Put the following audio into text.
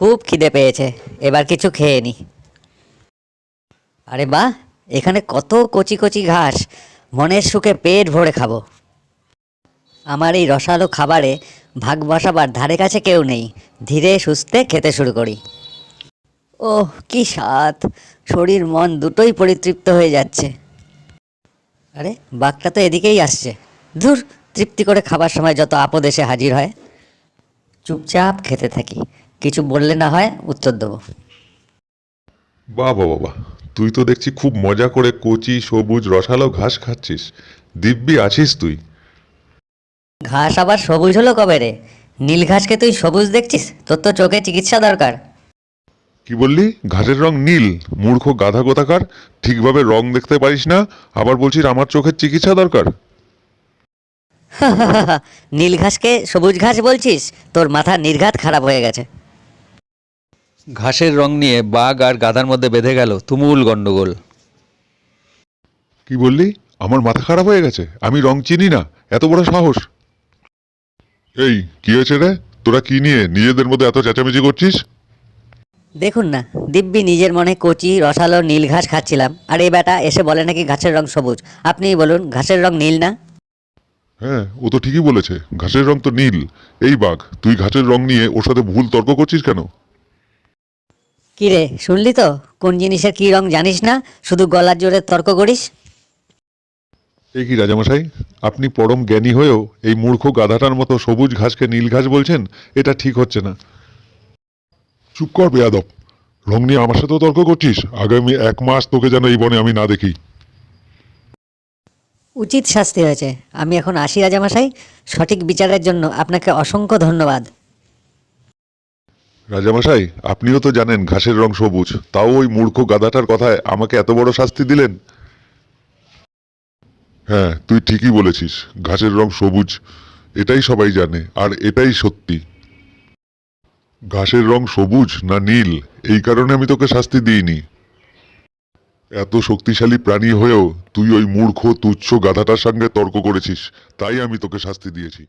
খুব খিদে পেয়েছে, এবার কিছু খেয়ে নি। আরে বাহ, এখানে কত কচি কচি ঘাস, মনের সুখে পেট ভরে খাবো। আমার এই রসালো খাবারে ভাগ বসাবার ধারে কাছে কেউ নেই। ধীরে সুস্থে খেতে শুরু করি। ওহ কি স্বাদ, শরীর মন দুটোই পরিতৃপ্ত হয়ে যাচ্ছে। আরে বাঘটা তো এদিকেই আসছে। ধুর, তৃপ্তি করে খাবার সময় যত আপদ এসে হাজির হয়। চুপচাপ খেতে থাকি, কিছু বললে না হয় উত্তর দেবো। বাহ বাহ বাহ, তুই তো দেখছি খুব মজা করে কচি সবুজ রসালো ঘাস খাচ্ছিস। দিব্যি আছিস তুই। ঘাস আবার সবুজ হলো কবে রে? নীল ঘাসকে তুই সবুজ দেখছিস? তোর তো চোখে চিকিৎসা দরকার। কি বললি? ঘাসের রং নীল? মূর্খ গাধা কোথাকার, ঠিকভাবে রং দেখতে পারিস না, আবার বলছিস আমার চোখের চিকিৎসা দরকার? নীল ঘাসকে সবুজ ঘাস বলছিস? তোর মাথা নির্ঘাত খারাপ হয়ে গেছে। ঘাসের রং নিয়ে বাঘ আর গাধার মধ্যে বেঁধে গেল তুমুল গন্ডগোল। কি বললি? আমার মাথা খারাপ হয়ে গেছে? আমি রং চিনি না, এত বড় সাহস! এই কি হয়েছে রে? তোরা কি নিয়ে নিজেদের মধ্যে এত চেঁচামেচি করছিস? দেখুন না, দিব্যি নিজের মনে কচি রসালো নীল ঘাস খাচ্ছিলাম, আর এই বেটা এসে বলে নাকি ঘাসের রং সবুজ। আপনিই বলুন, ঘাসের রং নীল না? হ্যাঁ, ও তো ঠিকই বলেছে, ঘাসের রং তো নীল। এই বাঘ, তুই ঘাসের রং নিয়ে ওর সাথে ভুল তর্ক করছিস কেন? কি রে, শুনলি তো? কোন জিনিসের কি রং জানিস না, শুধু গলার জোরে তর্ক করিস। এই কি রাজামশাই, আপনি পরম জ্ঞানী হয়েও এই মূর্খ গাধাটার মতো সবুজ ঘাসকে নীল ঘাস বলছেন? এটা ঠিক হচ্ছে না। চুপ কর বেয়াদব, রং নিয়ে আমার সাথেও তর্ক করছিস? আগামী 1 মাস তোকে যেন এই বনে আমি না দেখি। উচিত শাস্তি হয়েছে। আমি এখন আসি রাজামশাই, সঠিক বিচারের জন্য আপনাকে অসংখ্য ধন্যবাদ। রাজামশাই, আপনিও তো জানেন ঘাসের রং সবুজ, তাও ওই মূর্খ গাধাটার কথায় আমাকে এত বড় শাস্তি দিলেন। হ্যাঁ, তুই ঠিকই বলেছিস, ঘাসের রং সবুজ, এটাই সবাই জানে, আর এটাই সত্যি। ঘাসের রং সবুজ না নীল, এই কারণে আমি তোকে শাস্তি দিইনি। এত শক্তিশালী প্রাণী হয়েও তুই ওই মূর্খ তুচ্ছ গাধাটার সঙ্গে তর্ক করেছিস, তাই আমি তোকে শাস্তি দিয়েছি।